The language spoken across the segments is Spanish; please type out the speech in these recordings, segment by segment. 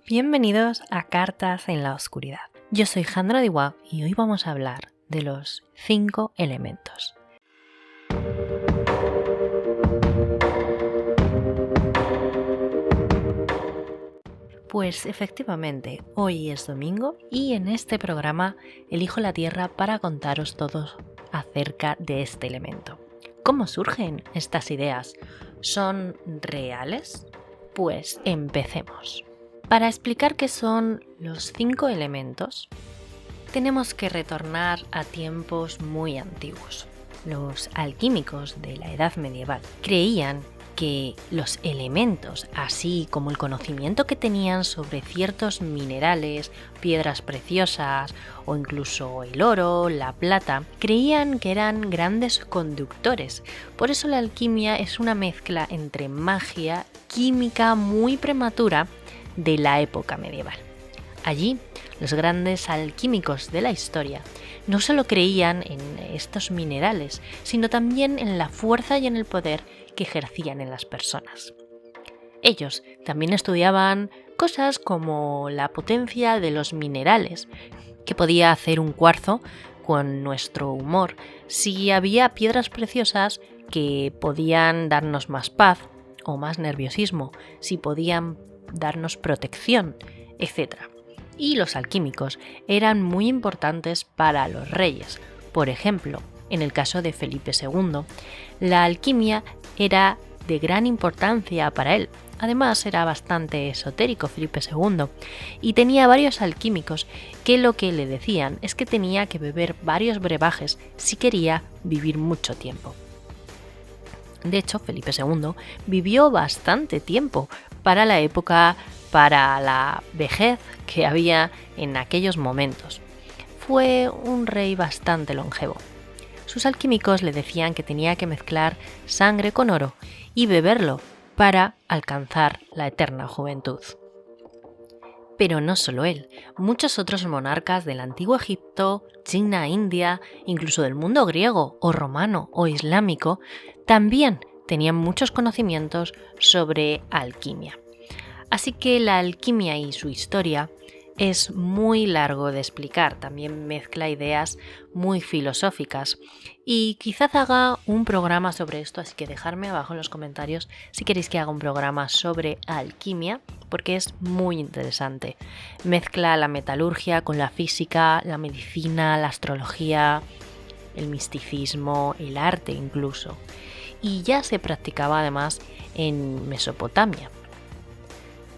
Bienvenidos a Cartas en la Oscuridad. Yo soy Jandra Diwag y hoy vamos a hablar de los 5 elementos. Pues efectivamente, hoy es domingo y en este programa elijo la Tierra para contaros todos acerca de este elemento. ¿Cómo surgen estas ideas? ¿Son reales? Pues empecemos. Para explicar qué son los 5 elementos, tenemos que retornar a tiempos muy antiguos. Los alquímicos de la Edad Medieval creían que los elementos, así como el conocimiento que tenían sobre ciertos minerales, piedras preciosas o incluso el oro, la plata, creían que eran grandes conductores. Por eso la alquimia es una mezcla entre magia, química muy prematura de la época medieval. Allí, los grandes alquímicos de la historia no solo creían en estos minerales, sino también en la fuerza y en el poder que ejercían en las personas. Ellos también estudiaban cosas como la potencia de los minerales, que podía hacer un cuarzo con nuestro humor, si había piedras preciosas que podían darnos más paz o más nerviosismo, si podían darnos protección, etc. Y los alquímicos eran muy importantes para los reyes. Por ejemplo, en el caso de Felipe II, la alquimia era de gran importancia para él. Además, era bastante esotérico Felipe II y tenía varios alquímicos que lo que le decían es que tenía que beber varios brebajes si quería vivir mucho tiempo. De hecho, Felipe II vivió bastante tiempo para la época, para la vejez que había en aquellos momentos. Fue un rey bastante longevo. Sus alquímicos le decían que tenía que mezclar sangre con oro y beberlo para alcanzar la eterna juventud. Pero no solo él, muchos otros monarcas del antiguo Egipto, China, India, incluso del mundo griego o romano o islámico, también tenían muchos conocimientos sobre alquimia. Así que la alquimia y su historia es muy largo de explicar, también mezcla ideas muy filosóficas y quizás haga un programa sobre esto, así que dejadme abajo en los comentarios si queréis que haga un programa sobre alquimia, porque es muy interesante. Mezcla la metalurgia con la física, la medicina, la astrología, el misticismo, el arte incluso. Y ya se practicaba además en Mesopotamia.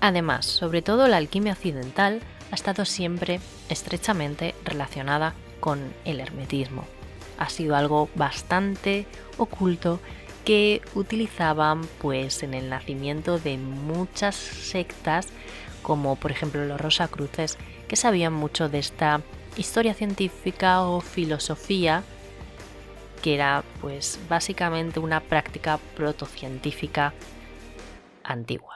Además, sobre todo la alquimia occidental ha estado siempre estrechamente relacionada con el hermetismo. Ha sido algo bastante oculto que utilizaban pues en el nacimiento de muchas sectas, como por ejemplo los Rosacruces, que sabían mucho de esta historia científica o filosofía, que era pues básicamente una práctica protocientífica antigua.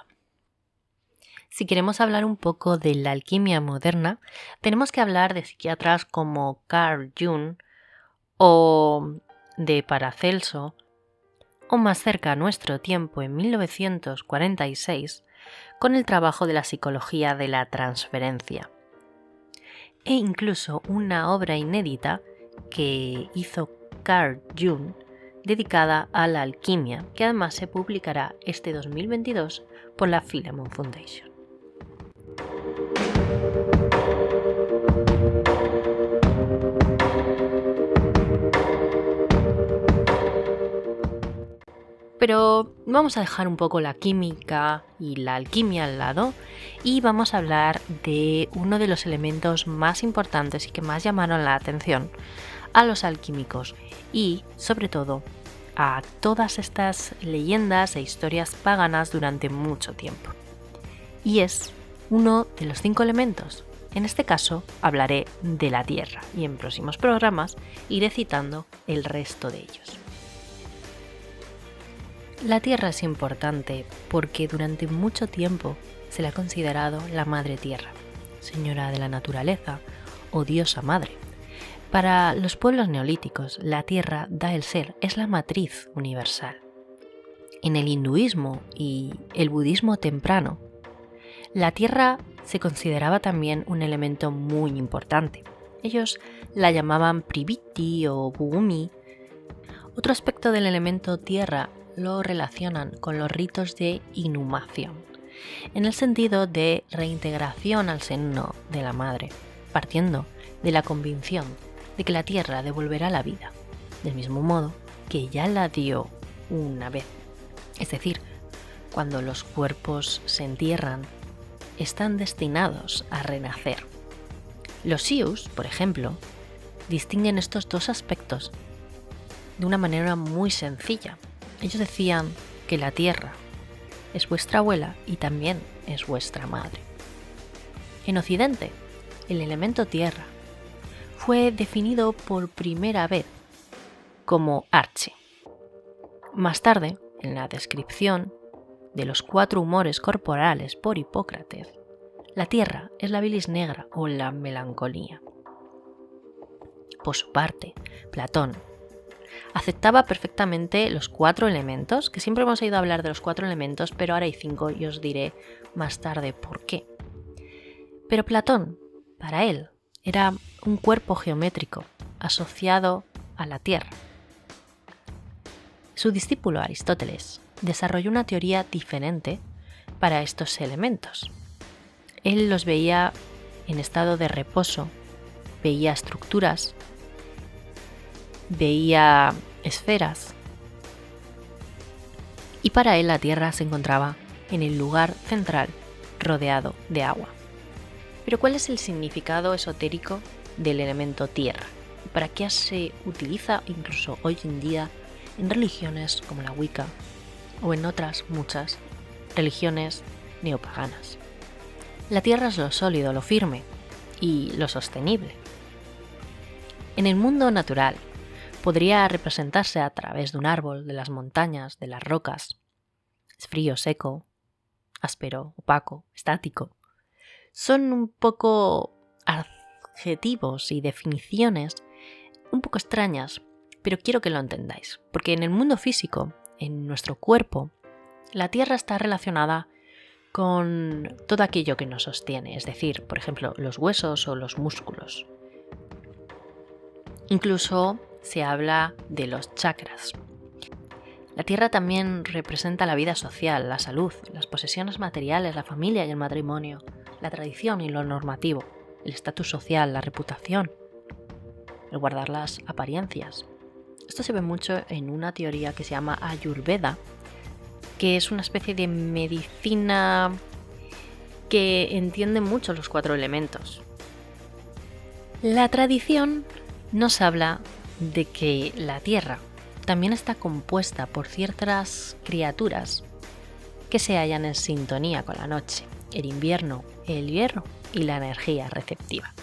Si queremos hablar un poco de la alquimia moderna, tenemos que hablar de psiquiatras como Carl Jung o de Paracelso, o más cerca a nuestro tiempo, en 1946, con el trabajo de la psicología de la transferencia. E incluso una obra inédita que hizo Carl Jung dedicada a la alquimia, que además se publicará este 2022 por la Philemon Foundation. Pero vamos a dejar un poco la química y la alquimia al lado y vamos a hablar de uno de los elementos más importantes y que más llamaron la atención a los alquímicos y, sobre todo, a todas estas leyendas e historias paganas durante mucho tiempo. Y es uno de los 5 elementos, En este caso hablaré de la Tierra y en próximos programas iré citando el resto de ellos. La Tierra es importante porque durante mucho tiempo se la ha considerado la Madre Tierra, señora de la naturaleza o diosa madre. Para los pueblos neolíticos, la Tierra da el ser, es la matriz universal. En el hinduismo y el budismo temprano, la Tierra se consideraba también un elemento muy importante. Ellos la llamaban Priviti o Bhumi. Otro aspecto del elemento Tierra lo relacionan con los ritos de inhumación, en el sentido de reintegración al seno de la madre, partiendo de la convicción de que la Tierra devolverá la vida, del mismo modo que ya la dio una vez. Es decir, cuando los cuerpos se entierran, están destinados a renacer. Los Sioux, por ejemplo, distinguen estos dos aspectos de una manera muy sencilla. Ellos decían que la Tierra es vuestra abuela y también es vuestra madre. En Occidente, el elemento Tierra fue definido por primera vez como Arche. Más tarde, en la descripción de los 4 humores corporales por Hipócrates, la Tierra es la bilis negra o la melancolía. Por su parte, Platón aceptaba perfectamente los 4 elementos, que siempre hemos oído hablar de los 4 elementos, pero ahora hay 5 y os diré más tarde por qué. Pero Platón, para él, era un cuerpo geométrico asociado a la Tierra. Su discípulo Aristóteles desarrolló una teoría diferente para estos elementos. Él los veía en estado de reposo, veía estructuras, veía esferas, y para él la Tierra se encontraba en el lugar central, rodeado de agua. Pero ¿cuál es el significado esotérico del elemento Tierra? ¿Para qué se utiliza incluso hoy en día en religiones como la Wicca o en otras muchas religiones neopaganas? La Tierra es lo sólido, lo firme y lo sostenible. En el mundo natural podría representarse a través de un árbol, de las montañas, de las rocas. Es frío, seco, áspero, opaco, estático. Son un poco adjetivos y definiciones un poco extrañas, pero quiero que lo entendáis, porque en el mundo físico, en nuestro cuerpo, la Tierra está relacionada con todo aquello que nos sostiene, es decir, por ejemplo, los huesos o los músculos. Incluso se habla de los chakras. La Tierra también representa la vida social, la salud, las posesiones materiales, la familia y el matrimonio, la tradición y lo normativo, el estatus social, la reputación, el guardar las apariencias. Esto se ve mucho en una teoría que se llama Ayurveda, que es una especie de medicina que entiende mucho los 4 elementos. La tradición nos habla de que la Tierra también está compuesta por ciertas criaturas que se hallan en sintonía con la noche, el invierno, el hierro y la energía receptiva.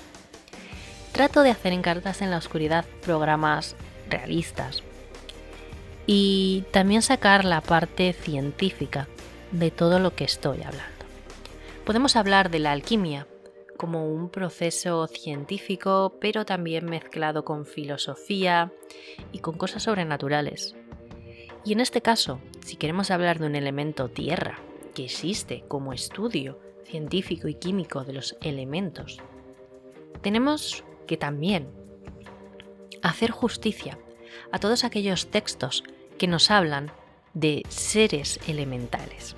Trato de hacer en Cartas en la Oscuridad programas realistas y también sacar la parte científica de todo lo que estoy hablando. Podemos hablar de la alquimia como un proceso científico, pero también mezclado con filosofía y con cosas sobrenaturales. Y en este caso, si queremos hablar de un elemento tierra, que existe como estudio científico y químico de los elementos, tenemos que también hacer justicia a todos aquellos textos que nos hablan de seres elementales.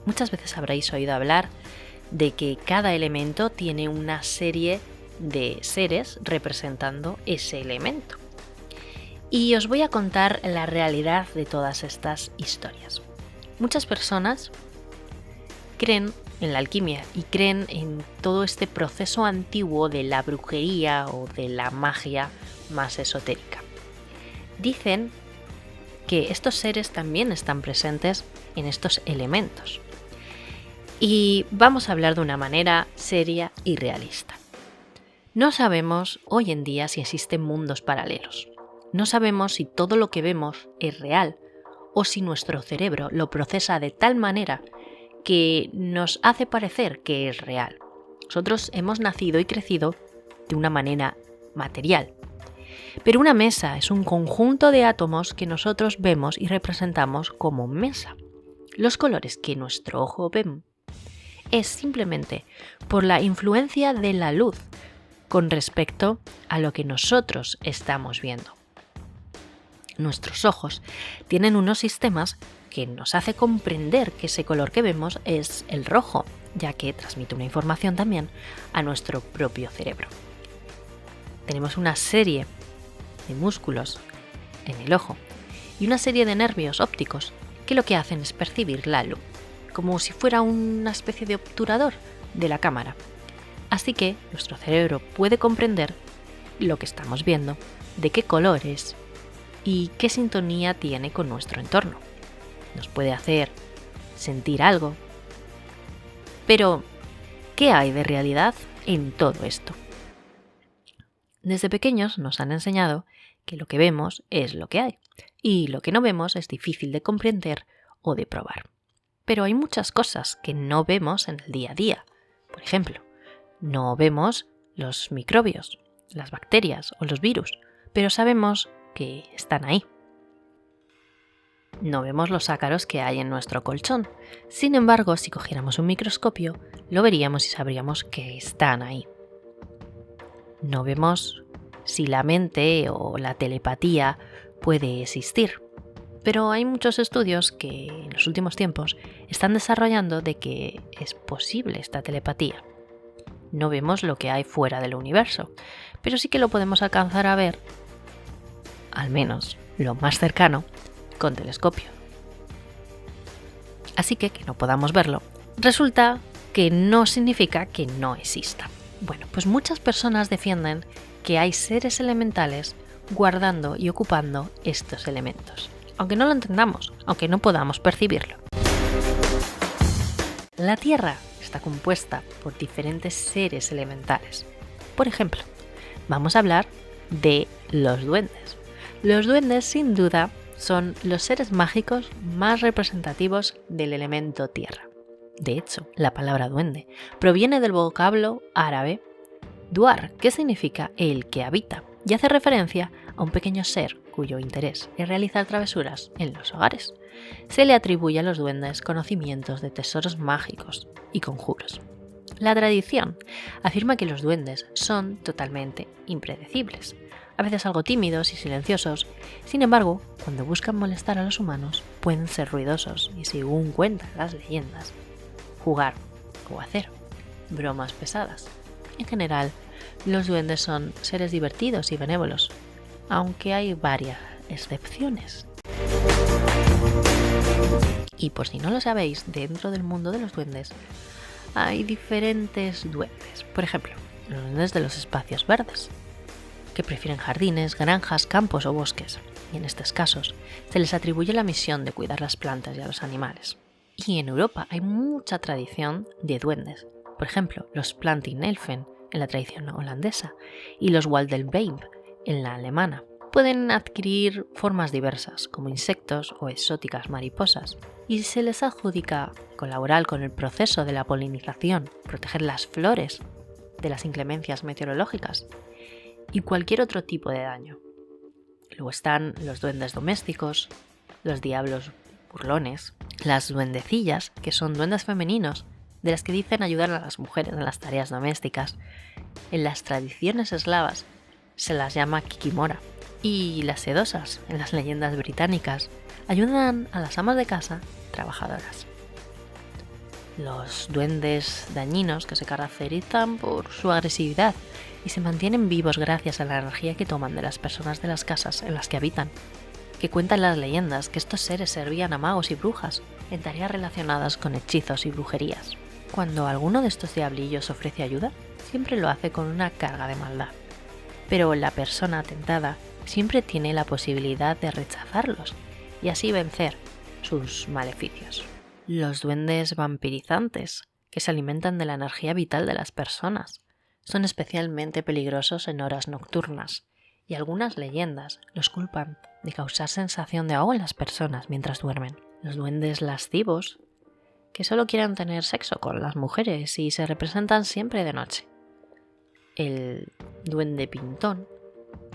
Muchas veces habréis oído hablar de que cada elemento tiene una serie de seres representando ese elemento. Y os voy a contar la realidad de todas estas historias. Muchas personas creen en la alquimia y creen en todo este proceso antiguo de la brujería o de la magia más esotérica. Dicen que estos seres también están presentes en estos elementos. Y vamos a hablar de una manera seria y realista. No sabemos hoy en día si existen mundos paralelos. No sabemos si todo lo que vemos es real o si nuestro cerebro lo procesa de tal manera que nos hace parecer que es real. Nosotros hemos nacido y crecido de una manera material. Pero una mesa es un conjunto de átomos que nosotros vemos y representamos como mesa. Los colores que nuestro ojo ve es simplemente por la influencia de la luz con respecto a lo que nosotros estamos viendo. Nuestros ojos tienen unos sistemas que nos hace comprender que ese color que vemos es el rojo, ya que transmite una información también a nuestro propio cerebro. Tenemos una serie de músculos en el ojo y una serie de nervios ópticos que lo que hacen es percibir la luz, como si fuera una especie de obturador de la cámara. Así que nuestro cerebro puede comprender lo que estamos viendo, de qué color es y qué sintonía tiene con nuestro entorno. Nos puede hacer sentir algo. Pero, ¿qué hay de realidad en todo esto? Desde pequeños nos han enseñado que lo que vemos es lo que hay y lo que no vemos es difícil de comprender o de probar. Pero hay muchas cosas que no vemos en el día a día. Por ejemplo, no vemos los microbios, las bacterias o los virus, pero sabemos que están ahí. No vemos los ácaros que hay en nuestro colchón. Sin embargo, si cogiéramos un microscopio, lo veríamos y sabríamos que están ahí. No vemos si la mente o la telepatía puede existir. Pero hay muchos estudios que en los últimos tiempos están desarrollando de que es posible esta telepatía. No vemos lo que hay fuera del universo, pero sí que lo podemos alcanzar a ver, al menos lo más cercano, con telescopio. Así que no podamos verlo, resulta que no significa que no exista. Bueno, pues muchas personas defienden que hay seres elementales guardando y ocupando estos elementos, aunque no lo entendamos, aunque no podamos percibirlo. La Tierra está compuesta por diferentes seres elementales. Por ejemplo, vamos a hablar de los duendes. Los duendes, sin duda, son los seres mágicos más representativos del elemento tierra. De hecho, la palabra duende proviene del vocablo árabe duar, que significa el que habita, y hace referencia a un pequeño ser cuyo interés es realizar travesuras en los hogares. Se le atribuye a los duendes conocimientos de tesoros mágicos y conjuros. La tradición afirma que los duendes son totalmente impredecibles, a veces algo tímidos y silenciosos. Sin embargo, cuando buscan molestar a los humanos, pueden ser ruidosos y, según cuentan las leyendas, jugar o hacer bromas pesadas. En general, los duendes son seres divertidos y benévolos, aunque hay varias excepciones. Y por si no lo sabéis, dentro del mundo de los duendes hay diferentes duendes. Por ejemplo, los duendes de los espacios verdes, que prefieren jardines, granjas, campos o bosques, y en estos casos se les atribuye la misión de cuidar las plantas y a los animales. Y en Europa hay mucha tradición de duendes, por ejemplo, los Plantenelfen en la tradición holandesa y los Waldelbeim en la alemana. Pueden adquirir formas diversas, como insectos o exóticas mariposas, y se les adjudica colaborar con el proceso de la polinización, proteger las flores de las inclemencias meteorológicas y cualquier otro tipo de daño. Luego están los duendes domésticos, los diablos burlones, las duendecillas, que son duendes femeninos, de las que dicen ayudar a las mujeres en las tareas domésticas. En las tradiciones eslavas se las llama kikimora. Y las sedosas, en las leyendas británicas, ayudan a las amas de casa trabajadoras. Los duendes dañinos, que se caracterizan por su agresividad y se mantienen vivos gracias a la energía que toman de las personas de las casas en las que habitan, que cuentan las leyendas que estos seres servían a magos y brujas en tareas relacionadas con hechizos y brujerías. Cuando alguno de estos diablillos ofrece ayuda, siempre lo hace con una carga de maldad. Pero la persona tentada siempre tiene la posibilidad de rechazarlos y así vencer sus maleficios. Los duendes vampirizantes, que se alimentan de la energía vital de las personas, son especialmente peligrosos en horas nocturnas, y algunas leyendas los culpan de causar sensación de ahogo en las personas mientras duermen. Los duendes lascivos, que solo quieren tener sexo con las mujeres y se representan siempre de noche. El duende pintón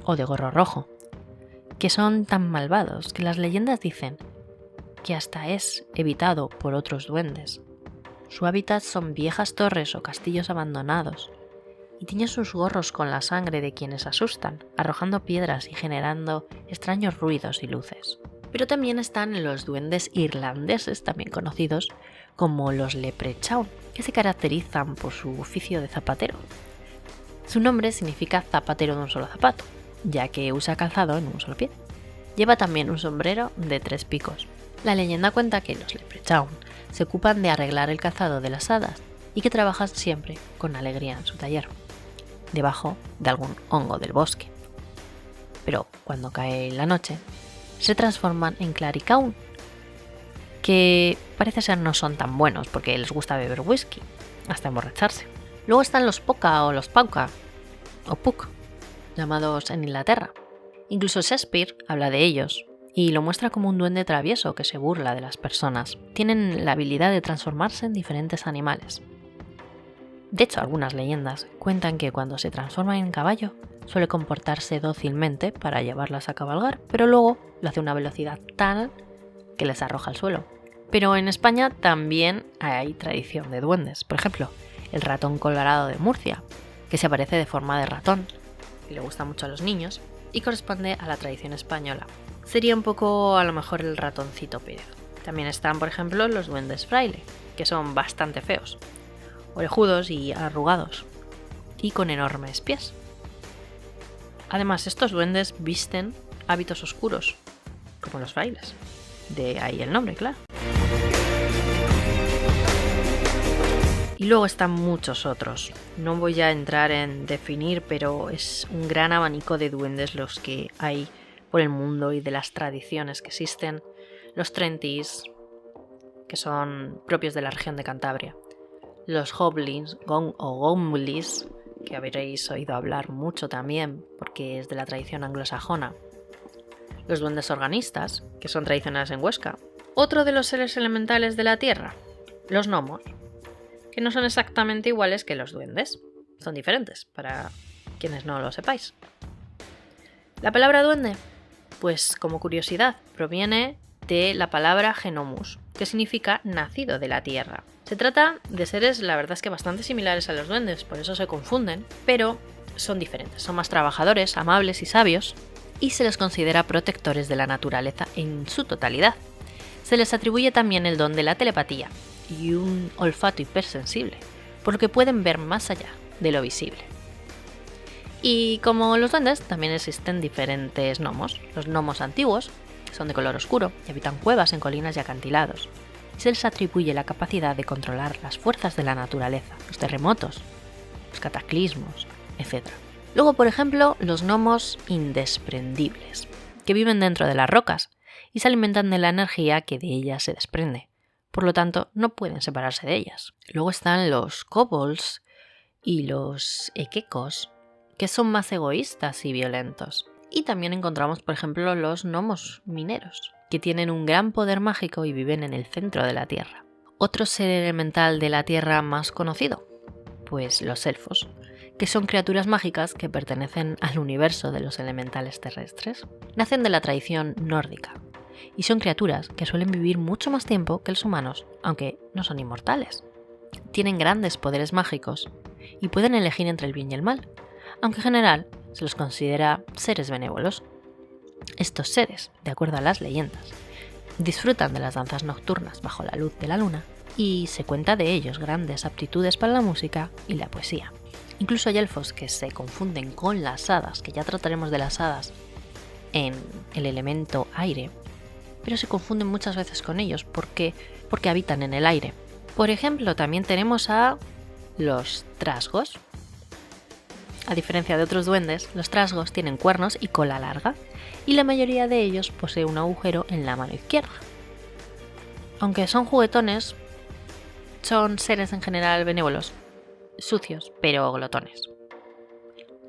o de gorro rojo, que son tan malvados que las leyendas dicen que hasta es evitado por otros duendes. Su hábitat son viejas torres o castillos abandonados, y tiñen sus gorros con la sangre de quienes asustan, arrojando piedras y generando extraños ruidos y luces. Pero también están los duendes irlandeses, también conocidos como los leprechaun, que se caracterizan por su oficio de zapatero. Su nombre significa zapatero de un solo zapato, ya que usa calzado en un solo pie. Lleva también un sombrero de 3 picos. La leyenda cuenta que los leprechaun se ocupan de arreglar el calzado de las hadas y que trabajan siempre con alegría en su taller, debajo de algún hongo del bosque. Pero cuando cae la noche, se transforman en claricaun, que parece ser no son tan buenos porque les gusta beber whisky, hasta emborracharse. Luego están los poca o los pauca, o puck, llamados en Inglaterra. Incluso Shakespeare habla de ellos, y lo muestra como un duende travieso que se burla de las personas. Tienen la habilidad de transformarse en diferentes animales. De hecho, algunas leyendas cuentan que cuando se transforma en caballo suele comportarse dócilmente para llevarlas a cabalgar, pero luego lo hace a una velocidad tal que les arroja al suelo. Pero en España también hay tradición de duendes. Por ejemplo, el ratón colorado de Murcia, que se aparece de forma de ratón, y le gusta mucho a los niños, y corresponde a la tradición española. Sería un poco, a lo mejor, el ratoncito Pérez. También están, por ejemplo, los duendes fraile, que son bastante feos, orejudos y arrugados, y con enormes pies. Además, estos duendes visten hábitos oscuros, como los frailes. De ahí el nombre, claro. Y luego están muchos otros. No voy a entrar en definir, pero es un gran abanico de duendes los que hay por el mundo y de las tradiciones que existen. Los trentis, que son propios de la región de Cantabria. Los hoblins o gomlis, que habréis oído hablar mucho también porque es de la tradición anglosajona. Los duendes organistas, que son tradicionales en Huesca. Otro de los seres elementales de la tierra, los gnomos, que no son exactamente iguales que los duendes. Son diferentes, para quienes no lo sepáis. La palabra duende, pues como curiosidad, proviene de la palabra genomus, que significa nacido de la tierra. Se trata de seres, la verdad es que bastante similares a los duendes, por eso se confunden, pero son diferentes. Son más trabajadores, amables y sabios, y se les considera protectores de la naturaleza en su totalidad. Se les atribuye también el don de la telepatía y un olfato hipersensible, por lo que pueden ver más allá de lo visible. Y como los duendes, también existen diferentes gnomos. Los gnomos antiguos, que son de color oscuro y habitan cuevas en colinas y acantilados. Y se les atribuye la capacidad de controlar las fuerzas de la naturaleza, los terremotos, los cataclismos, etc. Luego, por ejemplo, los gnomos indesprendibles, que viven dentro de las rocas y se alimentan de la energía que de ellas se desprende. Por lo tanto, no pueden separarse de ellas. Luego están los kobolds y los ekekos, que son más egoístas y violentos. Y también encontramos, por ejemplo, los gnomos mineros, que tienen un gran poder mágico y viven en el centro de la Tierra. Otro ser elemental de la Tierra más conocido, pues los elfos, que son criaturas mágicas que pertenecen al universo de los elementales terrestres. Nacen de la tradición nórdica y son criaturas que suelen vivir mucho más tiempo que los humanos, aunque no son inmortales. Tienen grandes poderes mágicos y pueden elegir entre el bien y el mal, aunque en general se los considera seres benévolos. Estos seres, de acuerdo a las leyendas, disfrutan de las danzas nocturnas bajo la luz de la luna y se cuenta de ellos grandes aptitudes para la música y la poesía. Incluso hay elfos que se confunden con las hadas, que ya trataremos de las hadas en el elemento aire, pero se confunden muchas veces con ellos porque habitan en el aire. Por ejemplo, también tenemos a los trasgos. A diferencia de otros duendes, los trasgos tienen cuernos y cola larga, y la mayoría de ellos posee un agujero en la mano izquierda. Aunque son juguetones, son seres en general benévolos, sucios, pero glotones.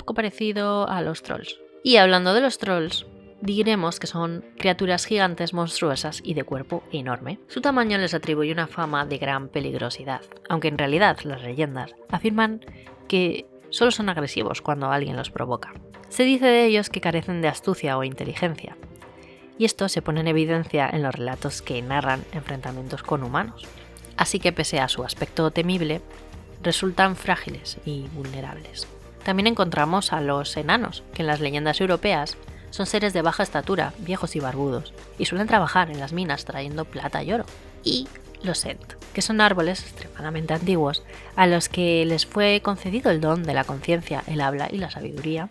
poco parecido a los trolls. Y hablando de los trolls, diremos que son criaturas gigantes monstruosas y de cuerpo enorme. Su tamaño les atribuye una fama de gran peligrosidad, aunque en realidad las leyendas afirman que solo son agresivos cuando alguien los provoca. Se dice de ellos que carecen de astucia o inteligencia, y esto se pone en evidencia en los relatos que narran enfrentamientos con humanos. Así que pese a su aspecto temible, resultan frágiles y vulnerables. También encontramos a los enanos, que en las leyendas europeas son seres de baja estatura, viejos y barbudos, y suelen trabajar en las minas trayendo plata y oro. Y los Ent, que son árboles extremadamente antiguos, a los que les fue concedido el don de la conciencia, el habla y la sabiduría,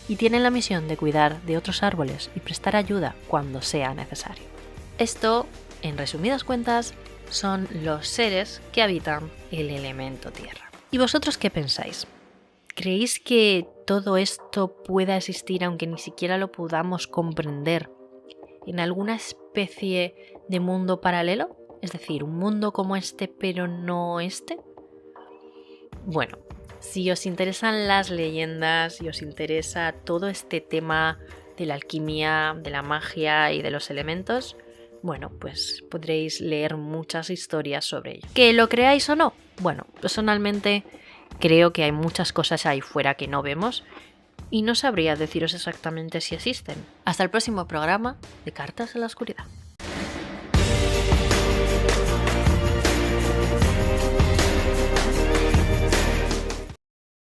y tienen la misión de cuidar de otros árboles y prestar ayuda cuando sea necesario. Esto, en resumidas cuentas, son los seres que habitan el elemento tierra. ¿Y vosotros qué pensáis? ¿Creéis que todo esto pueda existir aunque ni siquiera lo podamos comprender en alguna especie de mundo paralelo? Es decir, un mundo como este pero no este. Bueno, si os interesan las leyendas y os interesa todo este tema de la alquimia, de la magia y de los elementos, bueno, pues podréis leer muchas historias sobre ello. ¿Que lo creáis o no? Bueno, personalmente creo que hay muchas cosas ahí fuera que no vemos y no sabría deciros exactamente si existen. Hasta el próximo programa de Cartas en la Oscuridad.